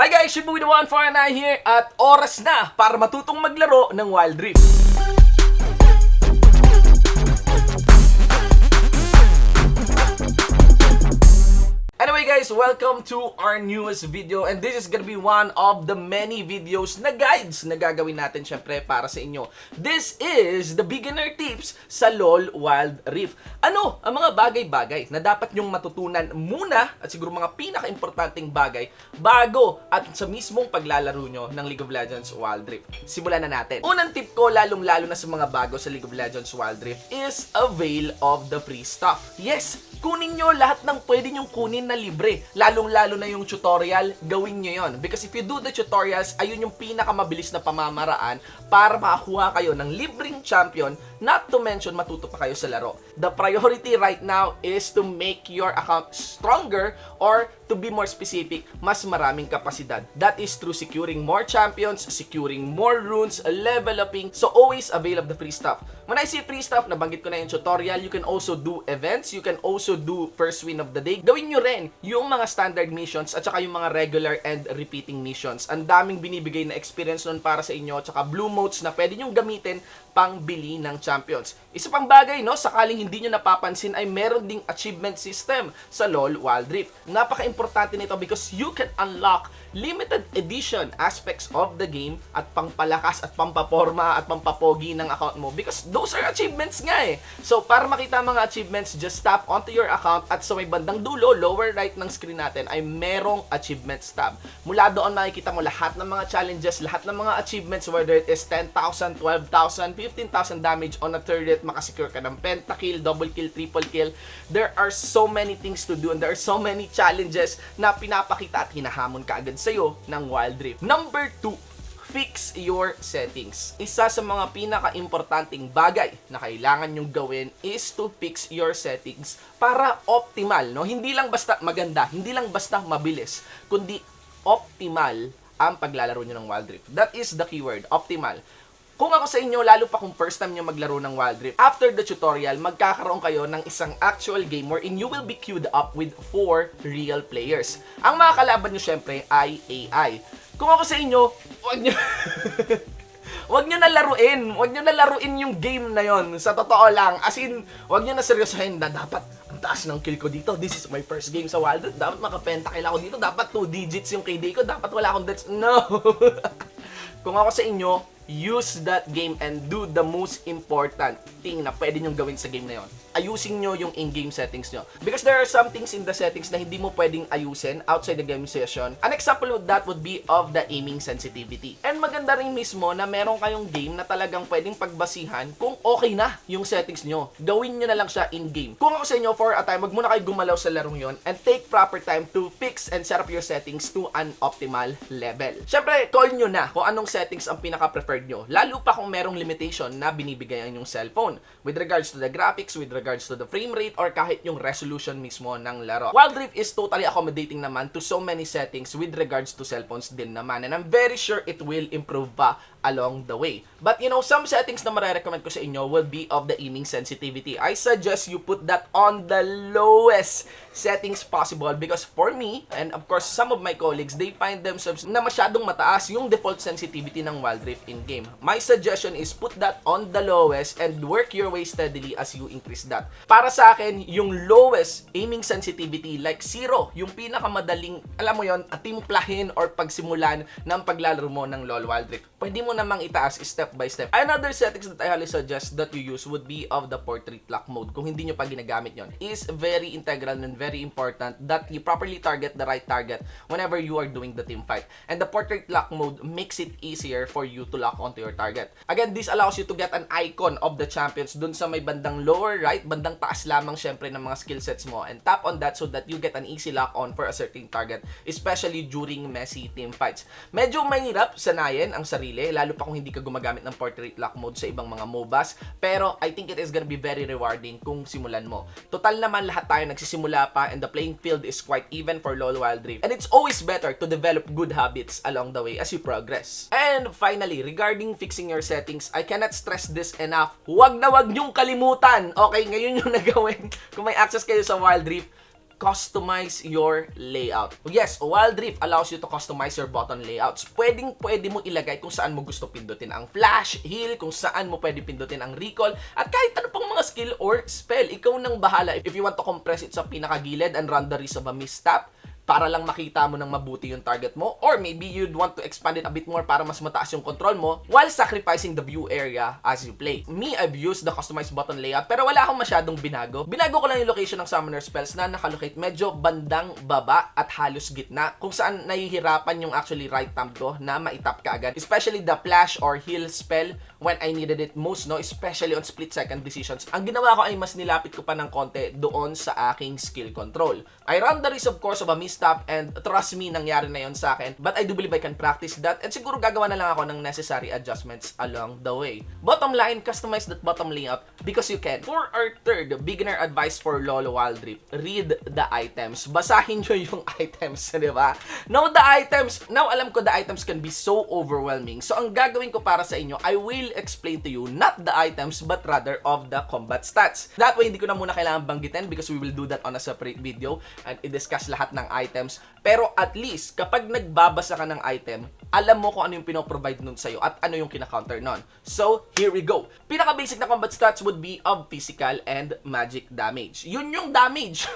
Hi guys, Shibu with the 149 here at oras na para matutong maglaro ng Wild Rift. Anyway guys, welcome to our newest video and this is gonna be one of the many videos na guides na gagawin natin syempre para sa inyo. This is the beginner tips sa LOL Wild Rift. Ano ang mga bagay-bagay na dapat nyong matutunan muna at siguro mga pinaka-importanting bagay bago at sa mismong paglalaro nyo ng League of Legends Wild Rift. Simulan na natin. Unang tip ko lalong-lalo na sa mga bago sa League of Legends Wild Rift is avail of the free stuff. Yes! Kunin nyo lahat ng pwede nyong kunin na libre. Lalong-lalo na yung tutorial, gawin nyo yon. Because if you do the tutorials, ayun yung pinakamabilis na pamamaraan para makakuha kayo ng libreng champion, not to mention matuto pa kayo sa laro. The priority right now is to make your account stronger or to be more specific, mas maraming kapasidad. That is through securing more champions, securing more runes, level upping. So always avail of the free stuff. When I say free stuff, nabanggit ko na yung tutorial, you can also do events, you can also do first win of the day. Gawin nyo rin yung mga standard missions at saka yung mga regular and repeating missions. Ang daming binibigay na experience nun para sa inyo at saka blue motes na pwede nyong gamitin pang bili ng champions. Isa pang bagay, no, sakaling hindi nyo napapansin ay meron ding achievement system sa LOL Wild Rift. Napaka-importante nito because you can unlock limited edition aspects of the game at pangpalakas at pampaporma at pampapogi ng account mo because those are achievements nga eh. So para makita mga achievements, just tap onto your account at sa may bandang dulo, lower right ng screen natin ay merong achievements tab. Mula doon makikita mo lahat ng mga challenges, lahat ng mga achievements, whether it is 10,000, 12,000, 15,000 damage on a turret, makasecure ka ng pentakill, double kill, triple kill. There are so many things to do and there are so many challenges na pinapakita at hinahamon ka agad sa'yo ng Wild Rift. Number 2, fix your settings. Isa sa mga pinaka-importanting bagay na kailangan nyong gawin is to fix your settings para optimal, no? Hindi lang basta maganda, hindi lang basta mabilis, kundi optimal ang paglalaro nyo ng Wild Rift. That is the keyword, optimal. Kung ako sa inyo, lalo pa kung first time nyo maglaro ng Wild Rift, after the tutorial, magkakaroon kayo ng isang actual game wherein you will be queued up with 4 real players. Ang mga kalaban nyo syempre ay AI. Kung ako sa inyo, wag nyo... wag nyo na laruin. Wag nyo na laruin yung game na yon. Sa totoo lang. As in, wag nyo na seryosohin na dapat ang taas ng kill ko dito. This is my first game sa Wild Rift. Dapat makapentakill ako dito. Dapat 2 digits yung KD ko. Dapat wala akong deaths. No! Kung ako sa inyo, use that game and do the most important thing na pwede nyong gawin sa game na yon. Ayusin nyo yung in-game settings nyo. Because there are some things in the settings na hindi mo pwedeng ayusin outside the game session. An example of that would be of the aiming sensitivity. And maganda rin mismo na meron kayong game na talagang pwedeng pagbasihan kung okay na yung settings nyo. Gawin nyo na lang siya in-game. Kung ako sa inyo, for a time, wag muna kayo gumalaw sa larong yon and take proper time to fix and set up your settings to an optimal level. Syempre, call nyo na kung anong settings ang pinaka-preferred nyo. Lalo pa kung merong limitation na binibigay ang yung cellphone. With regards to the graphics, with regards to the frame rate, or kahit yung resolution mismo ng laro. Wild Rift is totally accommodating naman to so many settings with regards to cellphones din naman. And I'm very sure it will improve pa along the way. But you know, some settings na marirecommend ko sa inyo will be of the aiming sensitivity. I suggest you put that on the lowest settings possible because for me, and of course some of my colleagues, they find themselves na masyadong mataas yung default sensitivity ng Wild Rift in-game. My suggestion is put that on the lowest and work your way steadily as you increase that. Para sa akin, yung lowest aiming sensitivity like 0, yung pinakamadaling, alam mo yon, timplahin or pagsimulan ng paglalaro mo ng LOL Wild Rift. Pwede mo namang itaas step by step. Another settings that I highly suggest that you use would be of the portrait lock mode. Kung hindi nyo pa ginagamit yon, is very integral and very important that you properly target the right target whenever you are doing the team fight. And the portrait lock mode makes it easier for you to lock onto your target. Again, this allows you to get an icon of the champions dun sa may bandang lower right, bandang taas lamang syempre ng mga skill sets mo, and tap on that so that you get an easy lock on for a certain target, especially during messy team fights. Medyo mahirap sanayin ang sarili, lalo pa kung hindi ka gumagamit ng portrait lock mode sa ibang mga MOBAs, pero I think it is gonna be very rewarding kung simulan mo. Total naman lahat tayo nagsisimula pa and the playing field is quite even for LOL Wild Rift, and it's always better to develop good habits along the way as you progress. And finally, regarding fixing your settings, I cannot stress this enough. Huwag na huwag nyong kalimutan, okay, ngayon yung nagawin, kung may access kayo sa Wild Rift, customize your layout. Yes, Wild Rift allows you to customize your button layouts. Pwede mo ilagay kung saan mo gusto pindutin ang flash, heal, kung saan mo pwede pindutin ang recall, at kahit ano pang mga skill or spell. Ikaw nang bahala. If you want to compress it sa pinakagilid and run the risk of a misstep, para lang makita mo ng mabuti yung target mo, or maybe you'd want to expand it a bit more para mas mataas yung control mo while sacrificing the view area as you play. Me, I've used the customized button layout pero wala akong masyadong binago. Binago ko lang yung location ng summoner spells na nakalocate medyo bandang baba at halos gitna, kung saan nahihirapan yung actually right thumb ko na maitap ka agad. Especially the flash or heal spell when I needed it most, no? Especially on split second decisions. Ang ginawa ko ay mas nilapit ko pa ng konti doon sa aking skill control. I run the risk of course of a misstep, and trust me, nangyari na yon sa akin. But I do believe I can practice that, and siguro gagawa na lang ako ng necessary adjustments along the way. Bottom line, customize that bottom layout because you can. For our third beginner advice for Lolo Wild Rift, read the items. Basahin nyo yung items, di ba? Now alam ko the items can be so overwhelming. So ang gagawin ko para sa inyo, I will explain to you not the items but rather of the combat stats. That way, hindi ko na muna kailangan banggitin because we will do that on a separate video and i-discuss lahat ng items. Pero at least, kapag nagbabasa ka ng item, alam mo kung ano yung pinoprovide nun sa'yo at ano yung kina-counter nun. So, here we go. Pinaka-basic na combat stats would be of physical and magic damage. Yun yung damage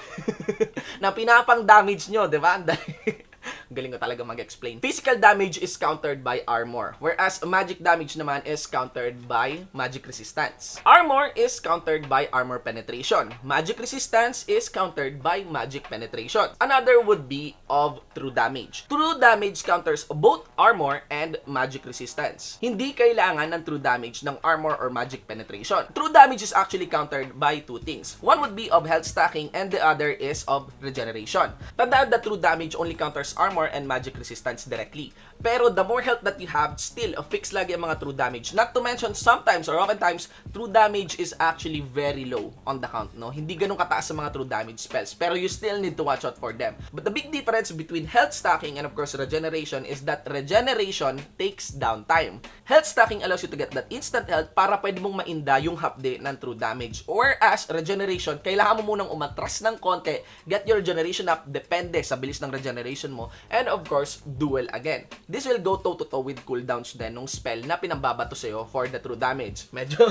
na pinapang damage nyo, di ba? Galing ko talaga mag-explain. Physical damage is countered by armor, whereas magic damage naman is countered by magic resistance. Armor is countered by armor penetration. Magic resistance is countered by magic penetration. Another would be of true damage. True damage counters both armor and magic resistance. Hindi kailangan ng true damage ng armor or magic penetration. True damage is actually countered by two things. One would be of health stacking and the other is of regeneration. Tandaan that true damage only counters armor and magic resistance directly. Pero the more health that you have, still, fix lagi ang mga true damage. Not to mention, sometimes or oftentimes, true damage is actually very low on the count, no? Hindi ganun kataas sa mga true damage spells, pero you still need to watch out for them. But the big difference between health stacking and of course regeneration is that regeneration takes downtime. Health stacking allows you to get that instant health para pwede mong mainda yung hapde ng true damage. Whereas regeneration, kailangan mo munang umatras ng konti, get your regeneration up, depende sa bilis ng regeneration mo, and of course, duel again. This will go toe-to-toe with cooldowns din nung spell na pinambabato sa'yo for the true damage. Medyo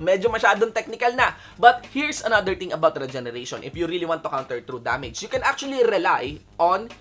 medyo masyadong technical na. But here's another thing about regeneration. If you really want to counter true damage, you can actually rely on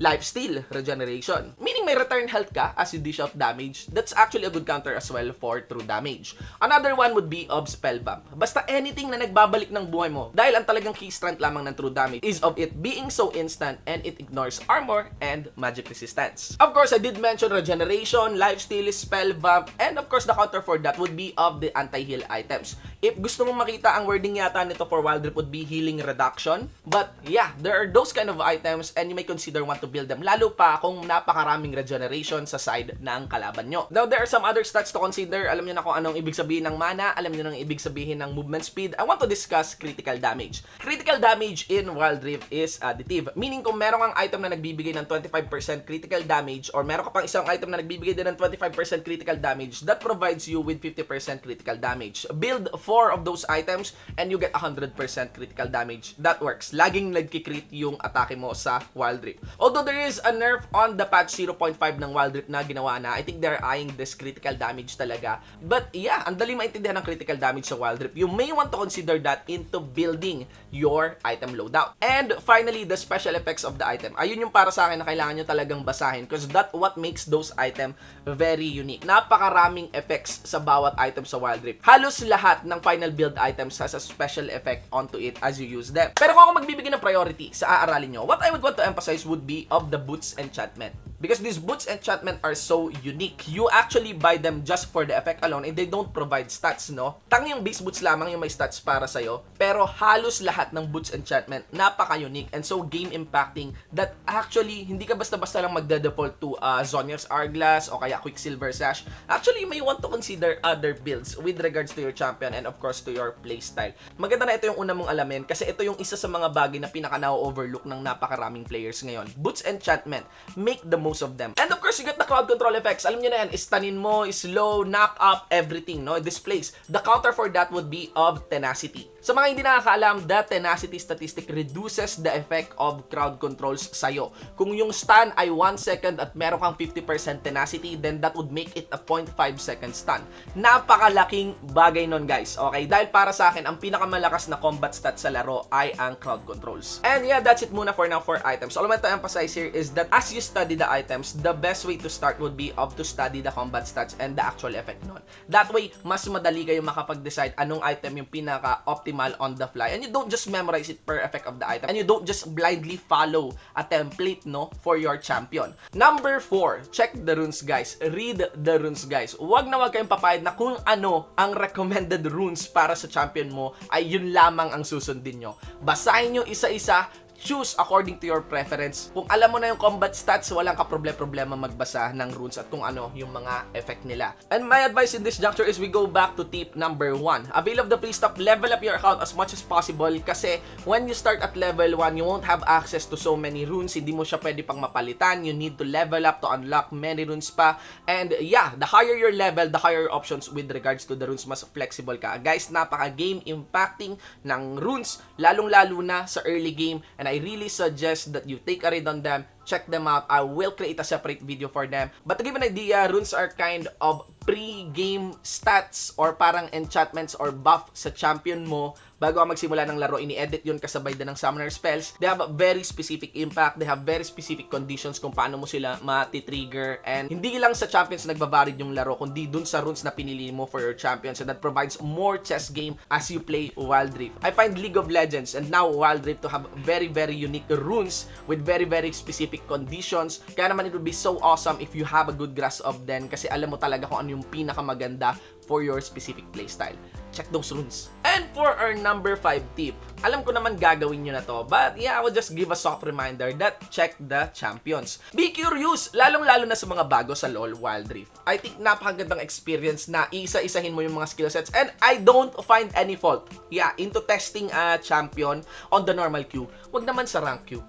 lifesteal regeneration. Meaning may return health ka as you dish out damage. That's actually a good counter as well for true damage. Another one would be of spell bump. Basta anything na nagbabalik ng buhay mo. Dahil ang talagang key strength lamang ng true damage is of it being so instant and it ignores armor and magic resistance. Of course, I did mention regeneration, lifesteal, spell bump, and of course the counter for that would be of the anti-heal items. If gusto mong makita, ang wording yata nito for Wild Rift would be healing reduction. But yeah, there are those kind of items and you may consider one to build them, lalo pa kung napakaraming regeneration sa side ng kalaban nyo. Now, there are some other stats to consider. Alam nyo na kung anong ibig sabihin ng mana, alam nyo na ibig sabihin ng movement speed. I want to discuss critical damage. Critical damage in Wild Rift is additive. Meaning kung meron kang item na nagbibigay ng 25% critical damage or meron ka pang isang item na nagbibigay din ng 25% critical damage, that provides you with 50% critical damage. Build 4 of those items and you get 100% critical damage. That works. Laging nagkikrit yung atake mo sa Wild Rift. Although there is a nerf on the patch 0.5 ng Wild Rift na ginawa na, I think they're eyeing this critical damage talaga. But yeah, ang dali maintindihan ng critical damage sa Wild Rift. You may want to consider that into building your item loadout. And finally, the special effects of the item. Ayun yung para sa akin na kailangan nyo talagang basahin because that's what makes those item very unique. Napakaraming effects sa bawat item sa Wild Rift. Halos lahat ng final build items has a special effect onto it as you use them. Pero kung ako magbibigay ng priority sa aaralin nyo, what I would want to emphasize would be of the boots enchantment. Because these boots enchantment are so unique. You actually buy them just for the effect alone and they don't provide stats, no? Yung base boots lamang yung may stats para sa'yo. Pero halos lahat ng boots enchantment napaka-unique and so game impacting that actually hindi ka basta-basta lang magde-default to Zhonya's Hourglass o kaya Quicksilver Sash. Actually, you may want to consider other builds with regards to your champion and of course to your playstyle. Maganda na ito yung una mong alamin kasi ito yung isa sa mga bagay na pinaka-na-overlook ng napakaraming players ngayon. Boots enchantment, make the most of them. And of course, you get the crowd control effects. Alam nyo na yan, istanin mo, slow, knock up, everything, no? Displays. The counter for that would be of tenacity. Sa mga hindi nakakaalam, the tenacity statistic reduces the effect of crowd controls sa'yo. Kung yung stun ay 1 second at meron kang 50% tenacity, then that would make it a 0.5 second stun. Napakalaking bagay nun, guys. Okay? Dahil para sa akin, ang pinakamalakas na combat stat sa laro ay ang crowd controls. And yeah, that's it muna for now for items. All I want to emphasize here is that as you study the items, the best way to start would be to study the combat stats and the actual effect nun. That way, mas madali kayo makapag-decide anong item yung pinaka-optimal on the fly, and you don't just memorize it per effect of the item, and you don't just blindly follow a template, no, for your champion. Number 4, check the runes, guys. Read the runes, guys. Wag na wag kayong papayad na kung ano ang recommended runes para sa champion mo ay yun lamang ang susundin nyo. Basahin nyo isa-isa, choose according to your preference. Kung alam mo na yung combat stats, walang ka-problema magbasa ng runes at kung ano yung mga effect nila. And my advice in this juncture is we go back to tip number 1. Avail of the free stuff, level up your account as much as possible kasi when you start at level 1, you won't have access to so many runes. Hindi mo siya pwede pang mapalitan. You need to level up to unlock many runes pa. And yeah, the higher your level, the higher your options with regards to the runes. Mas flexible ka. Guys, napaka-game impacting ng runes, lalong-lalo na sa early game. And I really suggest that you take a read on them, check them out. I will create a separate video for them. But to give an idea, runes are kind of pre-game stats or parang enchantments or buff sa champion mo. Bago ka magsimula ng laro, ini-edit yun kasabay din ng summoner spells. They have a very specific impact. They have very specific conditions kung paano mo sila mati-trigger. And hindi lang sa champions nagbabarid yung laro, kundi dun sa runes na pinili mo for your champions. And that provides more chess game as you play Wild Rift. I find League of Legends and now Wild Rift to have very unique runes with very specific conditions. Kaya naman it would be so awesome if you have a good grasp of them kasi alam mo talaga kung ano yung pinakamaganda for your specific playstyle. Check those runes. And for our number 5 tip, alam ko naman gagawin nyo na to, but yeah, I will just give a soft reminder that check the champions. Be curious, lalong-lalo na sa mga bago sa LoL Wild Rift. I think napakagandang experience na isa-isahin mo yung mga skill sets and I don't find any fault. Yeah, into testing a champion on the normal queue. Wag naman sa rank queue.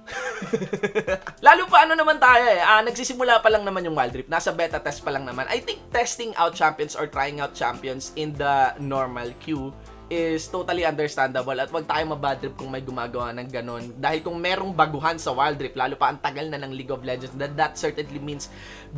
Lalo pa ano naman tayo nagsisimula pa lang naman yung Wild Rift. Nasa beta test pa lang naman. I think testing out champions or trying out champions in the normal queue is totally understandable at wag tayo mabadrip kung may gumagawa ng ganon. Dahil kung merong baguhan sa Wild Rift, lalo pa ang tagal na ng League of Legends, that certainly means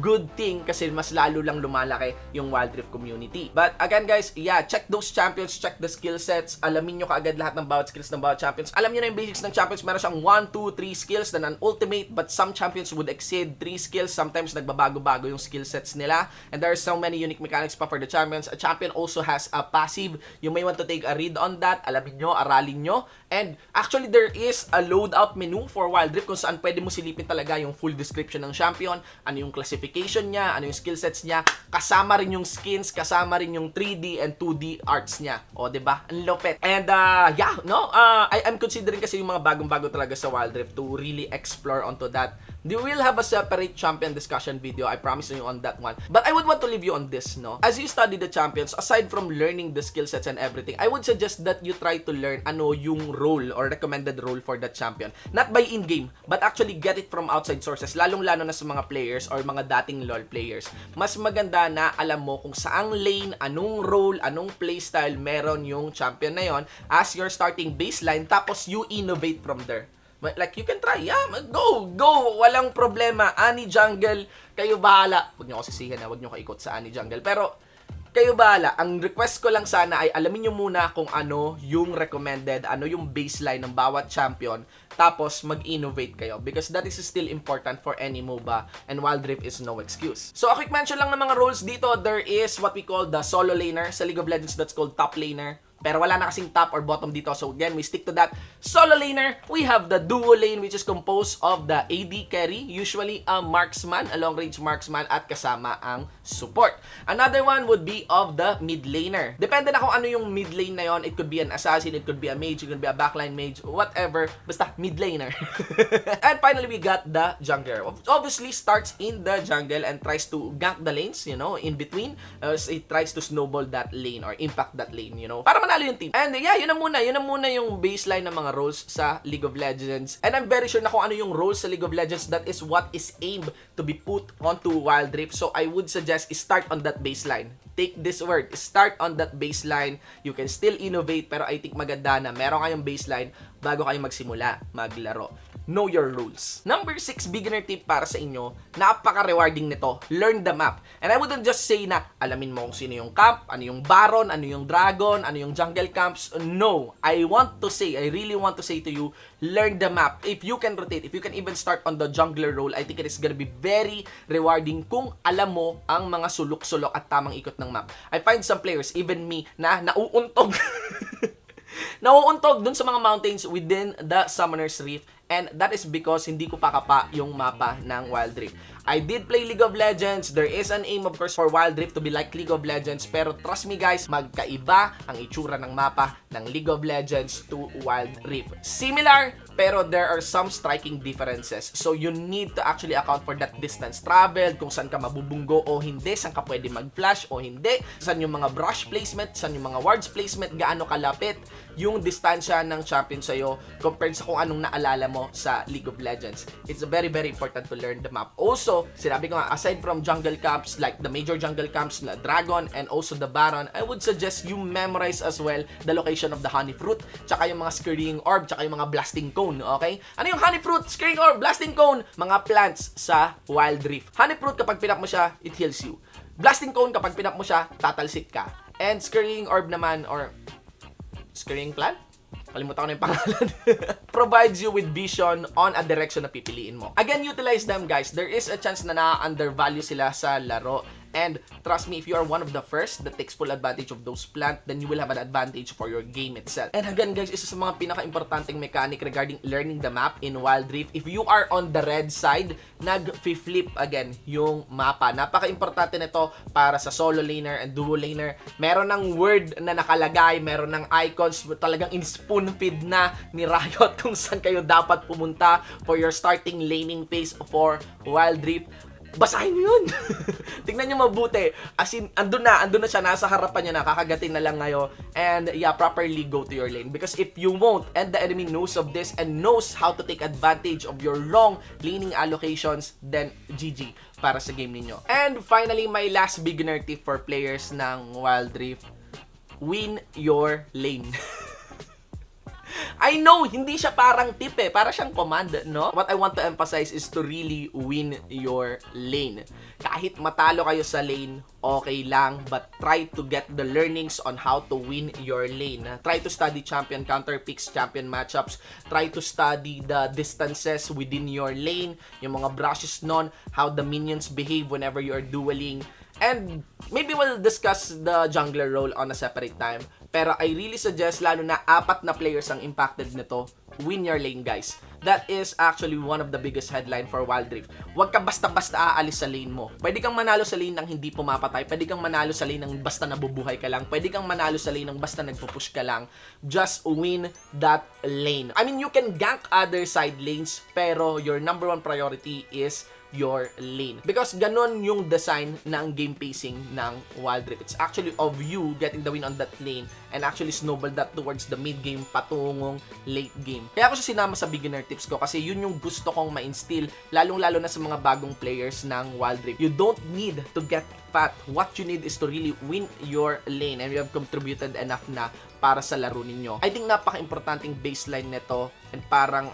good thing kasi mas lalo lang lumalaki yung Wild Rift community. But again guys, yeah, check those champions, check the skill sets, alamin nyo kaagad lahat ng bawat skills ng bawat champions. Alam nyo na yung basics ng champions, meron siyang 1, 2, 3 skills na an ultimate, but some champions would exceed 3 skills. Sometimes nagbabago-bago yung skill sets nila and there are so many unique mechanics pa for the champions. A champion also has a passive. You may want to take a read on that, alamin nyo, aralin nyo. And actually, there is a loadout menu for Wild Rift kung saan pwede mo silipin talaga yung full description ng champion, ano yung classification niya, ano yung skill sets niya, kasama rin yung skins, kasama rin yung 3D and 2D arts niya. O, diba? Ang lupet. And yeah, no, I'm considering kasi yung mga bagong-bago talaga sa Wild Rift to really explore onto that. We will have a separate champion discussion video, I promise you on that one. But I would want to leave you on this, no? As you study the champions, aside from learning the skill sets and everything, I would suggest that you try to learn ano yung role or recommended role for that champion. Not by in-game, but actually get it from outside sources, lalong-lalo na sa mga players or mga dating LoL players. Mas maganda na alam mo kung saang lane, anong role, anong playstyle meron yung champion na yon as your starting baseline, tapos you innovate from there. Like, you can try. Yeah, go. Walang problema. Ani jungle, kayo bahala. Huwag nyo ko sisihin huwag nyo ko ikot sa Ani jungle. Pero, kayo bahala. Ang request ko lang sana ay alamin nyo muna kung ano yung recommended, ano yung baseline ng bawat champion. Tapos, mag-innovate kayo. Because that is still important for any MOBA. And Wild Rift is no excuse. So, a quick mention lang ng mga roles dito. There is what we call the solo laner. Sa League of Legends, that's called top laner. Pero wala na kasing top or bottom dito. So again, we stick to that. Solo laner, we have the duo lane which is composed of the AD carry, usually a marksman, a long range marksman at kasama ang support. Another one would be of the mid laner. Depende na kung ano yung mid lane na yon. It could be an assassin, it could be a mage, it could be a backline mage, whatever. Basta mid laner. And finally, we got the jungler. Obviously, starts in the jungle and tries to gank the lanes, you know, in between. It tries to snowball that lane or impact that lane, you know. Para manalo yung team. And yeah, yun na muna yung baseline ng mga roles sa League of Legends. And I'm very sure na kung ano yung roles sa League of Legends, that is what is aimed to be put onto Wild Rift. So I would suggest start on that baseline. Take this word, start on that baseline. You can still innovate, pero I think maganda na meron kayong baseline bago kayo magsimula maglaro. Know your rules. Number 6 beginner tip para sa inyo, napaka-rewarding nito. Learn the map. And I wouldn't just say na alamin mo kung sino yung camp, ano yung Baron, ano yung Dragon, ano yung jungle camps. No. I really want to say to you, learn the map. If you can rotate, if you can even start on the jungler role, I think it is gonna be very rewarding kung alam mo ang mga sulok-sulok at tamang ikot ng map. I find some players, even me, na nauuntog. Nauuntog dun sa mga mountains within the Summoner's Rift. And that is because hindi ko pa kapa yung mapa ng Wild Rift. I did play League of Legends. There is an aim, of course, for Wild Rift to be like League of Legends. Pero trust me guys, magkaiba ang itsura ng mapa ng League of Legends to Wild Rift. Similar, pero there are some striking differences. So you need to actually account for that distance traveled, kung saan ka mabubunggo o hindi, saan ka pwede mag-flash o hindi, saan yung mga brush placement, saan yung mga wards placement, gaano kalapit yung distansya ng champion sa'yo compared sa kung anong naalala mo sa League of Legends. It's very, very important to learn the map. Also, sinabi ko nga, aside from jungle camps, like the major jungle camps na Dragon and also the Baron, I would suggest you memorize as well the location of the honey fruit, tsaka yung mga scurrying orb, tsaka yung mga blasting cone, okay? Ano yung honey fruit, scurrying orb, blasting cone? Mga plants sa Wild Rift. Honey fruit, kapag pinak mo siya, it heals you. Blasting cone, kapag pinak mo siya, tatalsik ka. And scurrying orb naman, or scurrying plant? Kalimutan ko na yung pangalan. Provides you with vision on a direction na pipiliin mo. Again, utilize them guys. There is a chance na na-undervalue sila sa laro. And trust me, if you are one of the first that takes full advantage of those plant, then you will have an advantage for your game itself. And again guys, isa sa mga pinaka-importanting mechanic regarding learning the map in Wild Rift, if you are on the red side, nag-flip again yung mapa. Napaka-importante nito para sa solo laner and duo laner. Meron ng word na nakalagay, meron ng icons, talagang in-spoon feed na ni Riot kung saan kayo dapat pumunta for your starting laning phase for Wild Rift. Basahin nyo yun. Tingnan nyo mabuti. As in, andun na siya, nasa harapan niya na, kakagatin na lang ngayon. And yeah, properly go to your lane. Because if you won't, and the enemy knows of this and knows how to take advantage of your long laning allocations, then GG para sa game ninyo. And finally, my last beginner tip for players ng Wild Rift, win your lane. I know, hindi siya parang tip para siyang command, no? What I want to emphasize is to really win your lane. Kahit matalo kayo sa lane, okay lang, but try to get the learnings on how to win your lane. Try to study champion counter picks, champion matchups. Try to study the distances within your lane, yung mga brushes nun, how the minions behave whenever you are dueling. And maybe we'll discuss the jungler role on a separate time. Pero I really suggest, lalo na 4 na players ang impacted nito, win your lane guys. That is actually one of the biggest headline for Wild Rift. Huwag ka basta-basta aalis sa lane mo. Pwede kang manalo sa lane ng hindi pumapatay. Pwede kang manalo sa lane ng basta nabubuhay ka lang. Pwede kang manalo sa lane ng basta nagpupush ka lang. Just win that lane. I mean, you can gank other side lanes, pero your number 1 priority is your lane. Because ganun yung design ng game pacing ng Wild Rift. It's actually of you getting the win on that lane and actually snowball that towards the mid game patungong late game. Kaya ako siya sinama sa beginner tips ko kasi yun yung gusto kong ma-instill, lalong-lalo na sa mga bagong players ng Wild Rift. You don't need to get fat. What you need is to really win your lane and you have contributed enough na para sa laro ninyo. I think napaka-importanting baseline nito and parang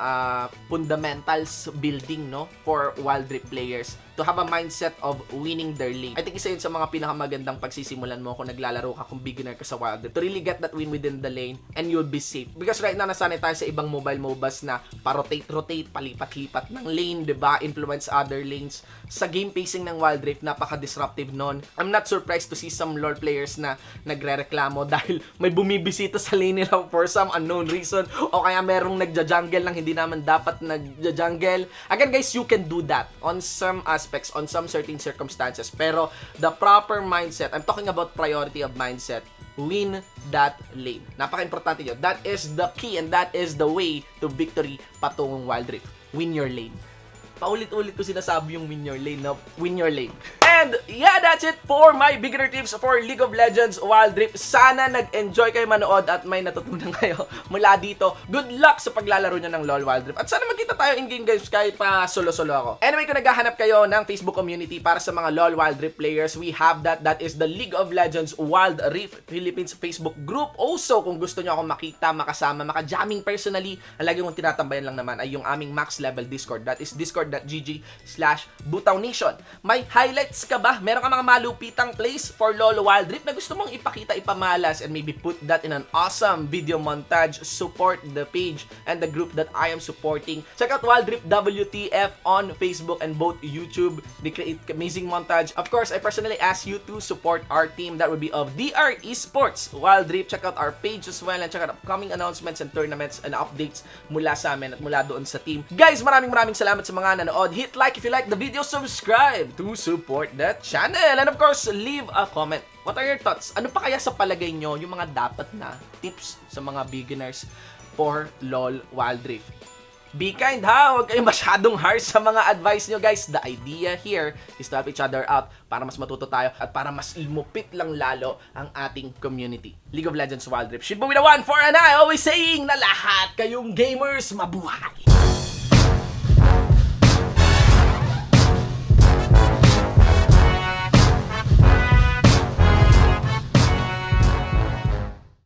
fundamentals building, no, for Wild Rift players to have a mindset of winning their lane. I think isa yun sa mga pinakamagandang pagsisimulan mo kung naglalaro ka, kung beginner ka sa Wild Rift, to really get that win within the lane and you'll be safe. Because right now, nasanay tayo sa ibang mobile MOBAs na pa-rotate, palipat-lipat ng lane, diba? Influence other lanes. Sa game pacing ng Wild Rift, napaka-disruptive nun. I'm not surprised to see some lore players na nagre-reklamo dahil may bumibisita sa lane nila for some unknown reason o kaya merong nagja-jungle lang hindi naman dapat nagja-jungle. Again guys, you can do that on some aspects, on some certain circumstances. Pero the proper mindset, I'm talking about priority of mindset, win that lane. Napaka-importante yun. That is the key and that is the way to victory patungong Wild Rift. Win your lane. Paulit-ulit ko sinasabi yung win your lane na win your lane. And yeah, that's it for my beginner tips for League of Legends Wild Rift. Sana nag-enjoy kayo manood at may natutunan kayo mula dito. Good luck sa paglalaro nyo ng LoL Wild Rift. At sana magkita tayo in-game guys kahit pa solo-solo ako. Anyway, kung naghahanap kayo ng Facebook community para sa mga LoL Wild Rift players, we have that. That is the League of Legends Wild Rift Philippines Facebook group. Also, kung gusto nyo akong makita, makasama, maka-jamming personally, ang lagi mong tinatambayan lang naman ay yung aming max level Discord. That is discord.gg/butawnation. May highlights ka ba? Meron ka mga malupitang plays for LoL Wild Rift na gusto mong ipakita, ipamalas, and maybe put that in an awesome video montage. Support the page and the group that I am supporting. Check out Wild Rift WTF on Facebook and both YouTube. They create amazing montage. Of course, I personally ask you to support our team. That would be of DR Esports Wild Rift. Check out our page as well and check out upcoming announcements and tournaments and updates mula sa amin at mula doon sa team. Guys, maraming salamat sa mga nanood. Hit like if you like the video, subscribe to support the channel, and of course, leave a comment. What are your thoughts? Ano pa kaya sa palagay nyo yung mga dapat na tips sa mga beginners for LoL Wild Rift? Be kind ha! Huwag kayong masyadong harsh sa mga advice nyo guys. The idea here is to help each other out para mas matuto tayo at para mas lumupit lang lalo ang ating community. League of Legends Wild Rift should be the one for an eye. Always saying na lahat kayong gamers mabuhay!